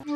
चोरी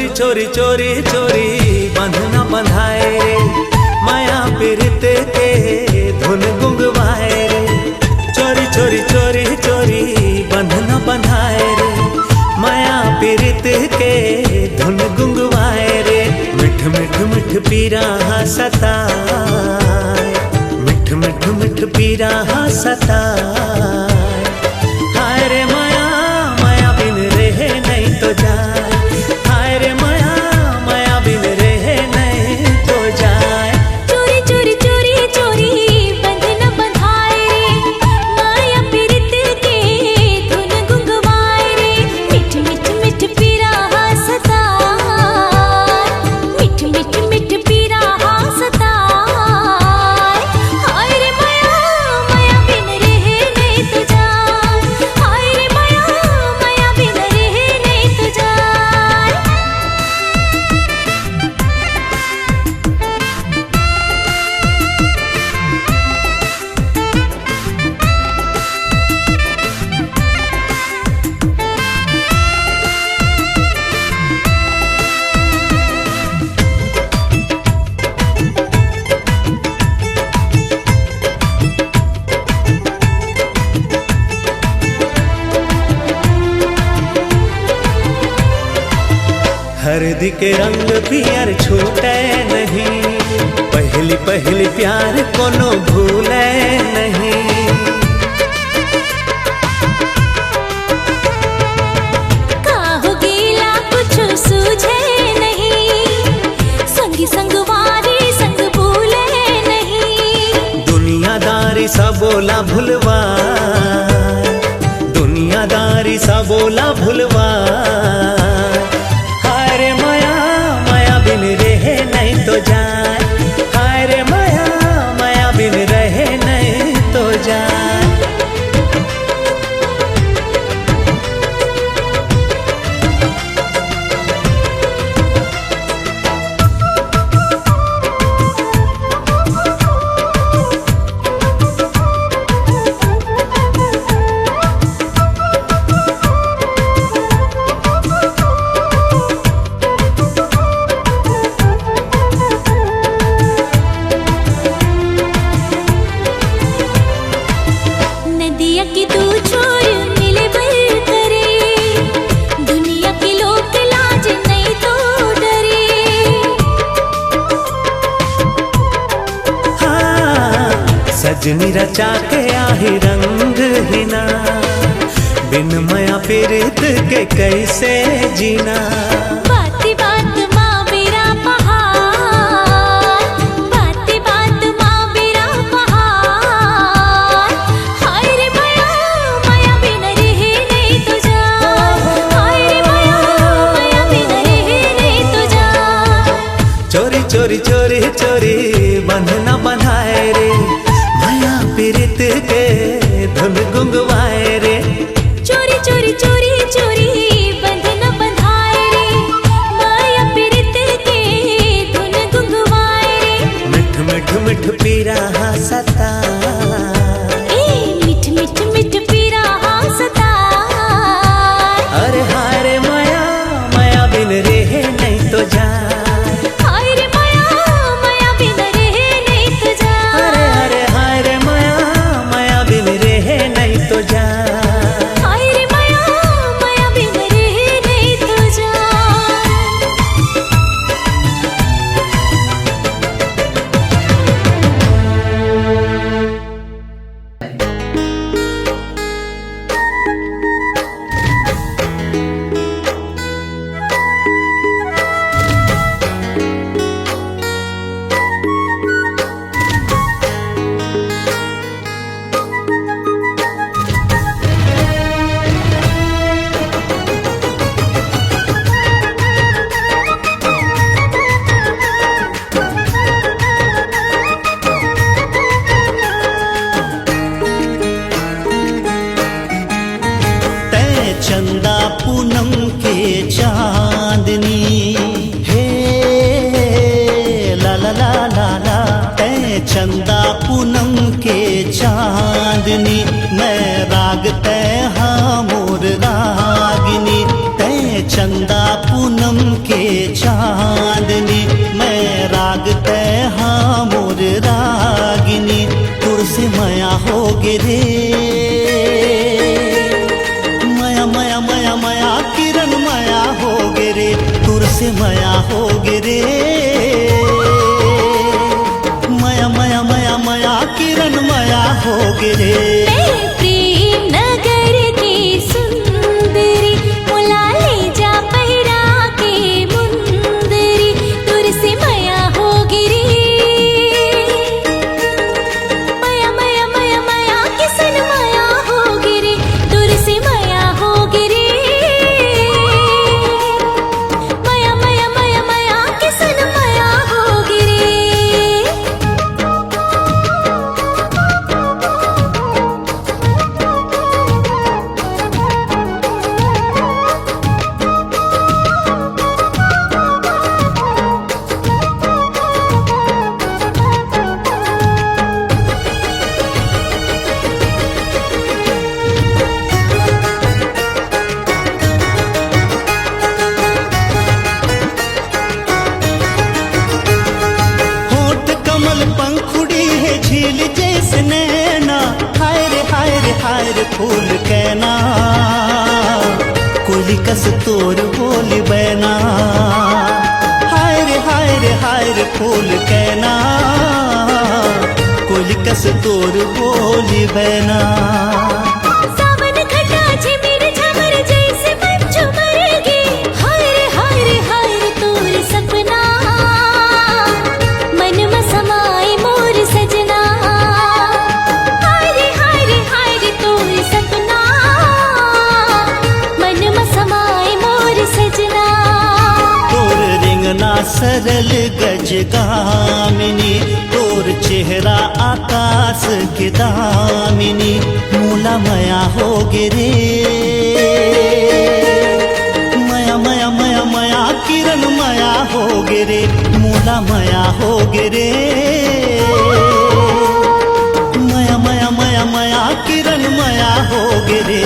चोरी चोरी चोरी बंधना बंधाए रे, माया पीरित के धुन गुंगवाए रे। चोरी चोरी चोरी चोरी बंधना बंधाए रे, माया पीरित के धुन गुंगवाए रे। मिठ मिठ मिठ पीरा सताए, मिठ मिठ मिठ पीरा सताए। हाय रे माया माया बिन रहे नहीं तो जाए, हरदी के रंग पियर छूटे नहीं, पहली पहली प्यार कोनो भूले नहीं। काहू गीला कुछ सूझे नहीं, संगी संगवारी संग भूले नहीं। दुनियादारी सा बोला भुलवा, दुनियादारी सा बोला भुलवा। नहीं तो जाए, हाय रे माया माया बिन रहे नहीं तो जाए। सजनी रचा के आही रंग हिना, बिन माया पीरित के कैसे जीना। बाती बात माँ बेरा पहाड़, बाती बात माँ बेरा पहाड़। हाय रे माया माया बिन रहे नहीं तो जाए, हाय रे माया माया बिन रहे नहीं तो जाए। चोरी चोरी चोरी चोरी बंधना बंधाए रे, माया पीरित के धुन गुंगवाए रे। चोरी चोरी चोरी चोरी बंधना बंधाए रे, माया पीरित के धुन गुंगवाए रे। मिठ मिठ मिठ पीरा सताए, मिठ मिठ मिठ पीरा सताए। अरे हाय रे माया माया बिन रहे नहीं तो जाए। चंदा पूनम के चांदनी मैं राग तय हाँ मोर रागिनी तय चंदा पूनम के चांदनी मैं राग तय हाँ मोर रागिनी तुर से मया हो गिरे मया मया मया मया किरण मया हो गिरे तुर से मया हो गिरे मया मया मया मया किरण मया हो गिरे मैं प्रेम नगर की सुंदरी मुला ले जा पैरा के मुंदरी तुर से मया हो गिरी मया मया मया मया किसन मया हो गिरी तुर से मया हो गिरी मया मया मया मया किसन मया हो गिरी होठ कमल पंखुड़ी है झील जैसे नैना हाय रे फूल कहना कोली कस तोर बोली बैना हाय रे फूल कहना कोली कस तोर बोली बैना सावन घटा झिमिर झमर जैसे मंजू मरेगी हाय रे तोर सपना मन में समाए मोर सजना हाय रे तोर सपना मन में समाए मोर सजना तोर रिंगना सरल गज गामिनी तोर चेहरा आकाश के दामिनी मूला मया हो गिरे मया मया मया मया किरण मया हो गिरे मूला मया हो गिरे मया मया मया मया किरण मया हो गिरे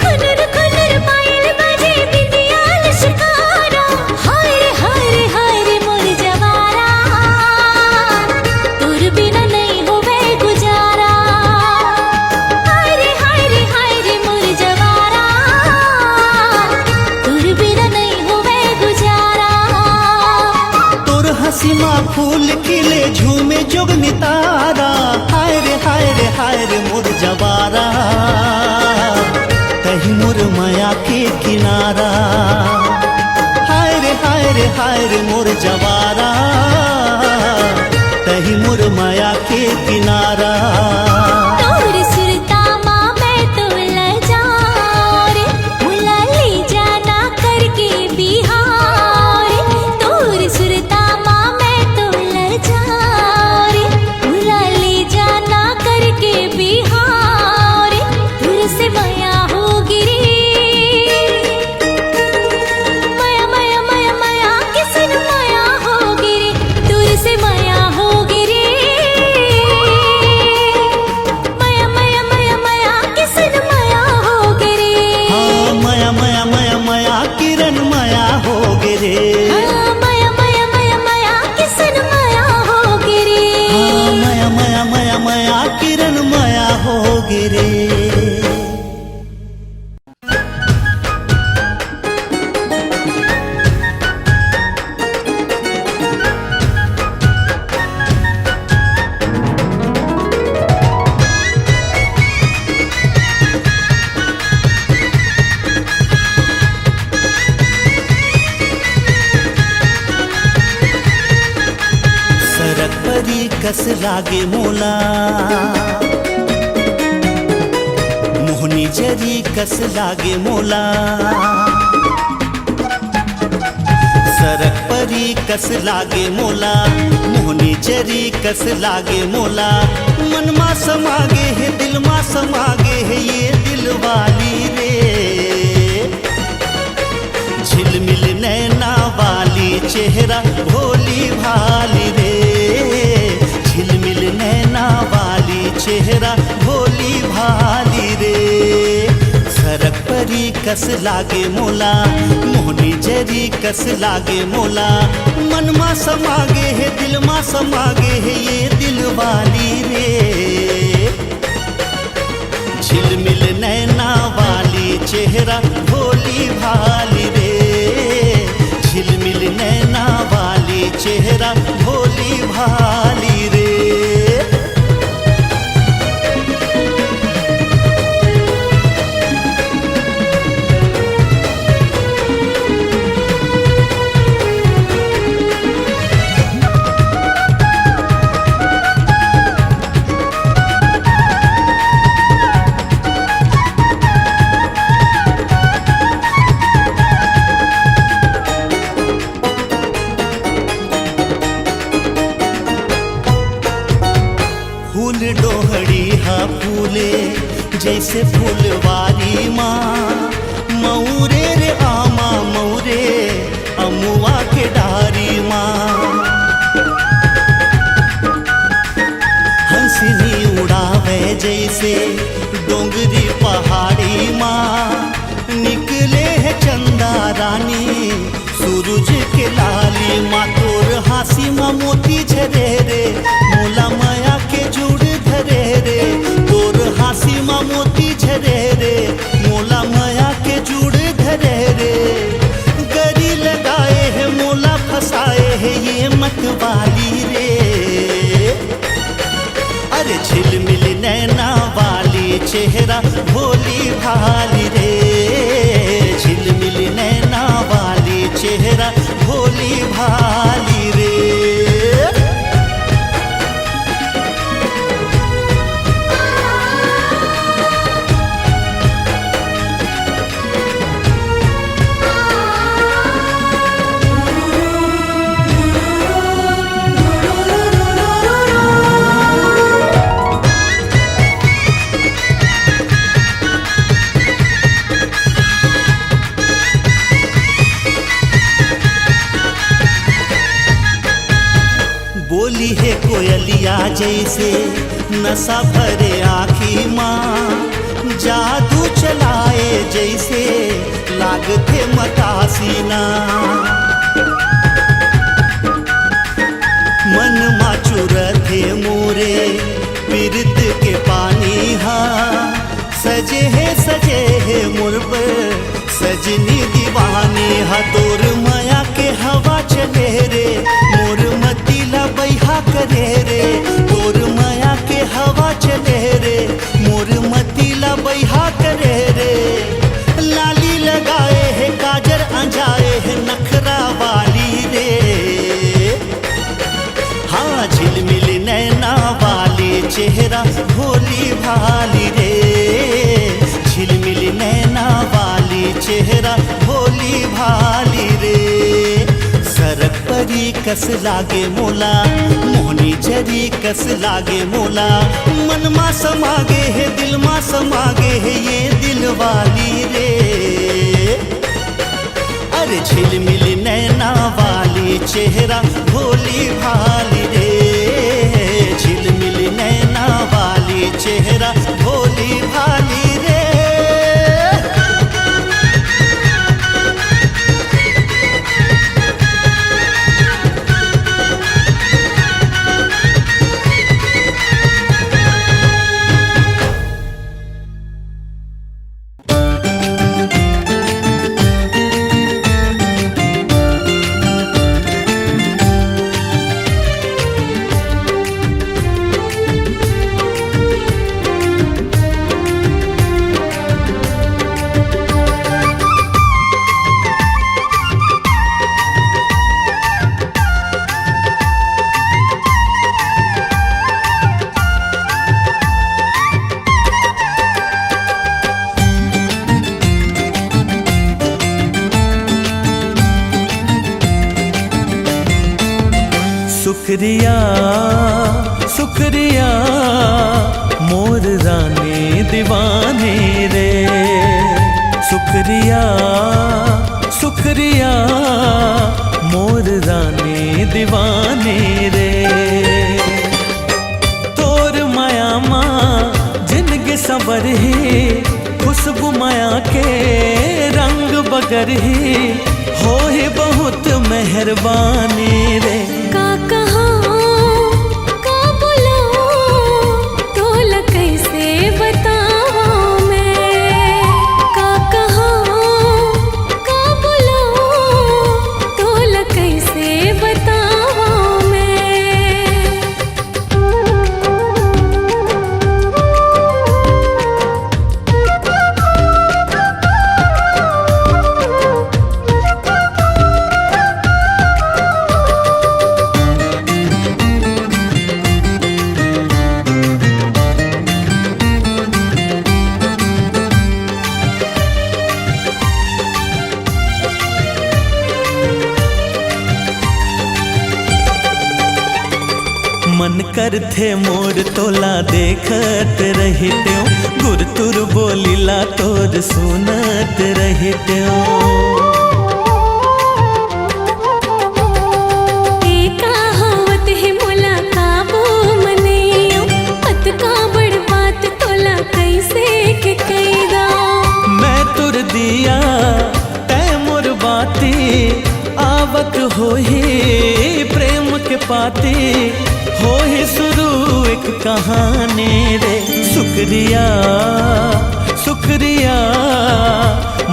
खुनर खुनर पायल बजे बिंदिया लश्कारा हाय रे मोर जवारा तोर बिना नहीं होवे गुजारा हाय रे मोर जवारा तोर बिना नहीं होवे गुजारा तोर हसीमा फूल खिले झूमे जोगनी तारा हाय रे मोर जवारा कहीं मोर माया के किनारा हाय रे मोर जवारा कहीं मोर माया के किनारा तोर सुरता माँ मैं तो लजा रे मुला ले जाना करके बिहार तोर सुरता माँ मैं तो लजा रे मुला ले जाना करके बिहार तुर से मया हो गिरी मया मया मया मया किसन मया हो गिरी तुर से मया हो गिरी मया मया मया मया किसन मया हो गिरी हाँ मया मया मया मया किरण मया हो गिरे हाँ मया मया मया मया किसन मया हो गिरी हाँ मया मया मया मया किरण मया हो गिरे सरक परी कस लागे मोला मोहनी जरी कस लागे मोला सरक परी कस लागे मोला मोहनी जरी कस लागे मोला मन मा समागे है दिल मा समागे है ये दिल वाली रे झिलमिल नैना वाली चेहरा भोली भाली रे झिलमिल नैना वाली चेहरा भोली भाली रे सरक परी कस लागे मोला मोहनी जरी कस लागे मोला मन मा समागे है दिल मा समागे है ये दिल वाली रे झिलमिल नैना वाली चेहरा भोली भाली रे झिलमिल नैना वाली चेहरा भोली भाली रे फूल डोहड़ी हा फूले जैसे फूलवारी माँ मऊरे रे आमा मऊरे अमुआ के डारी माँ हंसनी उड़ावे जैसे डोंगरी पहाड़ी माँ निकले है चंदा रानी सूरज के लाली माँ तोर हासी माँ मोती झरे रे मोला माया के जुड़ धरे रे तोर हासी माँ मोती झरे रे मोला माया के जुड़ धरे रे गरी लगाए है मोला फसाए है ये मतवाली रे अरे झिलमिल नैना वाली चेहरा भोली भाली रे झिलमिल नैना वाली चेहरा भोली भाली रे बोली है कोयलिया जैसे नशा भरे आँखी माँ जादू चलाए जैसे लागते मतासीना मन माचुरथे मोरे पीरत के पानी हा सजे है मुर्ब सजनी दीवानी हा तोर माया के हवा चले रे मोर मतीला बैहा करे रे तोर माया के हवा चले रे मोर मतीला बैहा करे रे लाली लगाए है काजर अंजाए है नखरा वाली रे हाँ झिलमिल नैना वाली चेहरा भोली भाली रे झिलमिल नैना वाली चेहरा भोली भाली रे सरक परी कस लागे मोला मोहनी जरी कस लागे मोला मन मा समागे है दिल मा समागे है ये दिल वाली रे अरे झिलमिल नैना वाली चेहरा भोली भाली रे झिलमिल नैना वाली चेहरा भोली भाली रे शुक्रिया शुक्रिया मोर रानी दीवाने रे। शुक्रिया शुक्रिया मोर रानी दीवाने रे। तोर माया माँ जिंदगी सबर ही, खुशबू माया के रंग बगर ही, हो ही बहुत मेहरबानी रे। का कहा का बोलो तोला कैसे बताऊं मैं। का कहा का बोलो तोला कैसे बताऊं मैं। मन कर थे मोर तोला देखत रही त्यों, गुर तुर बोलीला तोर सुनत रही त्यों। एका होवत है मोला काबू मनैयो, अत का बड़ बात तोला कैसे के कैदा। मैं तुर दिया तै मोर बाती, आवत हो ही प्रेम के पाती, हो ही शुरू एक कहानी रे। शुक्रिया शुक्रिया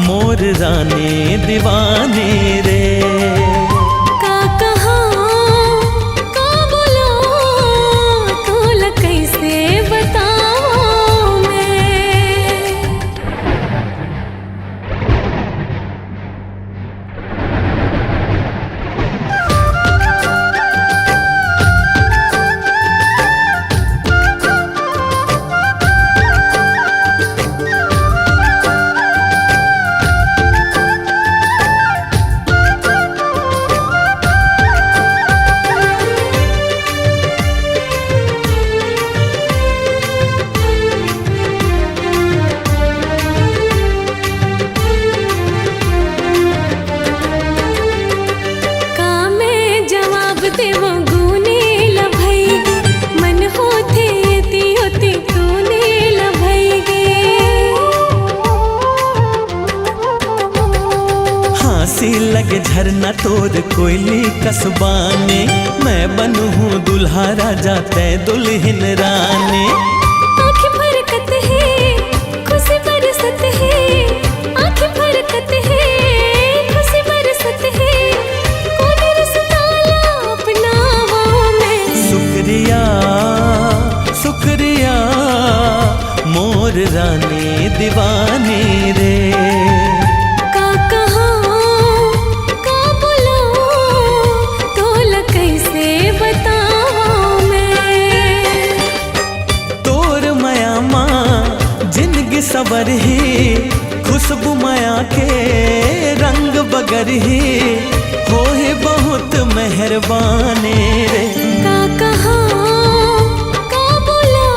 मोर रानी दीवानी रे। का कहा का बोलो तोला कैसे बताऊं मैं। देवो गुने लभैगे, मन होते यति होते तूने लभैगे। हाँसी लगे झरना तोर कोयली कसबाने, मैं बनू हूँ दुल्हा राजा तै दुल्हन रानी। आँखें फरकत है खुशी बरसत है, आँखें फरकत है खुशी बरसत है। शुक्रिया शुक्रिया मोर रानी दीवानी रे। का कहा का बोलो तोला कैसे बताऊं मैं। तोर माया माँ जिंदगी सबर ही, खुशबू माया के रंग बगर ही, हो ही बहुत मेहरबानी रे। का कहा का बोलो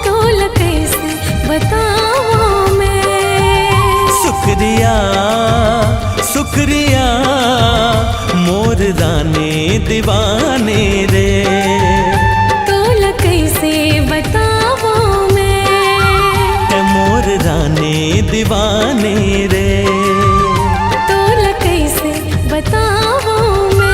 तोला कैसे बताऊं मैं। शुक्रिया शुक्रिया मोर रानी दीवानी रे। तोला कैसे बताऊं मैं। मोर रानी दीवानी रे। तोला कैसे बताऊं मैं।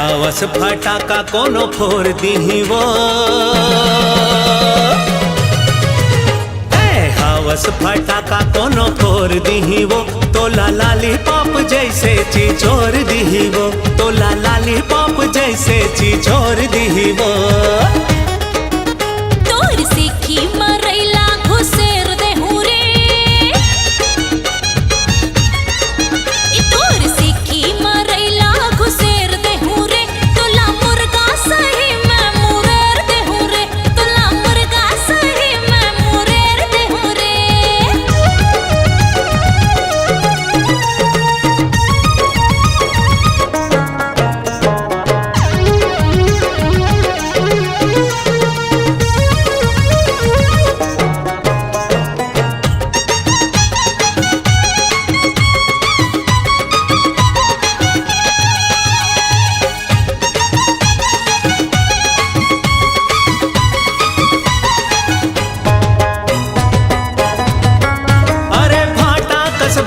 हावस फटाका कोनो फोर दीही वो, हावस फटाका कोनो फोर दीही वो, तोला लाली पॉप जैसे चिचोर दीही वो, तोला लाली पॉप जैसे चिचोर दीही वो। तोर सीखी मरैला घुसेर देहु रे, तोर सीखी मरैला घुसेर देहु रे, तोला मुर्गा सही मैं मुरेर देहु रे, तोला मुर्गा सही मैं मुरेर देहु रे।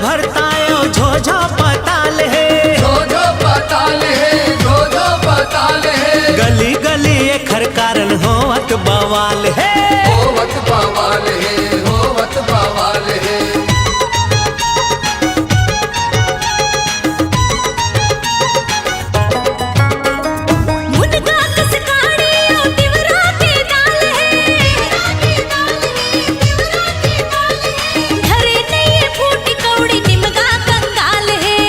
भरतायो झोझो पताल है, झोझो पताल है, झोझो पताल है, गली गली एखर कारण होवत बवाल है, होवत बवाल है, होवत बवाल है। मुनगा कस काड़ी ओ तिवरा के दाल है, घरे नहीं फूटी कौड़ी निमगा कंगाल है,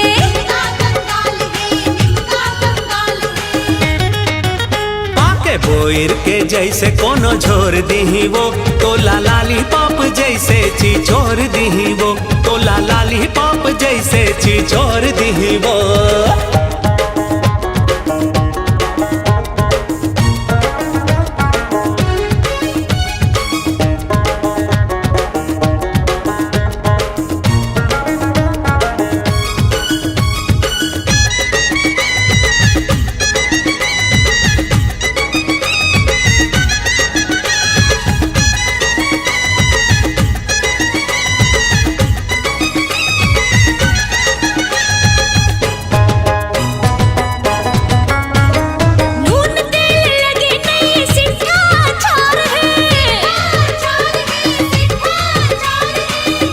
पाके बोइर के जैसे कोनो झोर दीही वो, तोला लाली पॉप जैसे चिचोर दीही वो, तोला लाली पॉप जैसे चिचोर दीही वो। नून तेल लगे नहीं सिट्ठा चार है,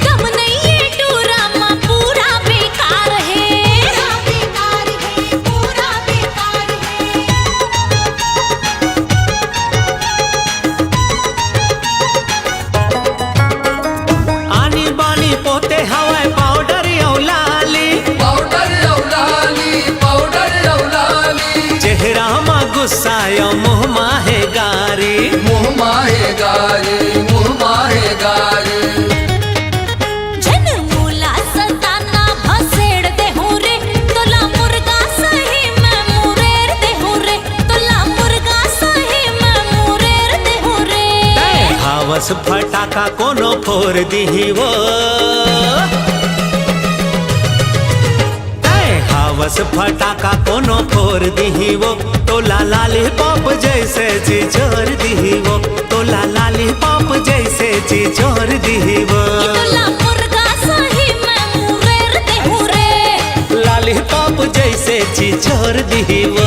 गम नहीं ये टूरा माँ पूरा बेकार है, पूरा बेकार आनी बानी पोते हवाए पाउडर औलाली, पाउडर औलाली, पाउडर औलाली, चेहरा मा गुस्सा यो मुँह माहे गारी, मुँह माहे गारी, मुँह माहे गारी। जन मूला सताना भसेड़ देहु रे, तोला मुर्गा सही मैं मुरेर देहु रे, तोला मुर्गा सही मैं मुरेर देहु रे। हावस फटाका कोनो फोर दीही वो, हावस फटाका कोनो फोर दीही वो, तोला लाली पॉप जैसे चिचोर दीही वो, तोला लाली पॉप जैसे चिचोर दीही वो, तोला मुर्गा सही मैं मुरेर देहु रे। लाली पॉप जैसे चिचोर दीही वो।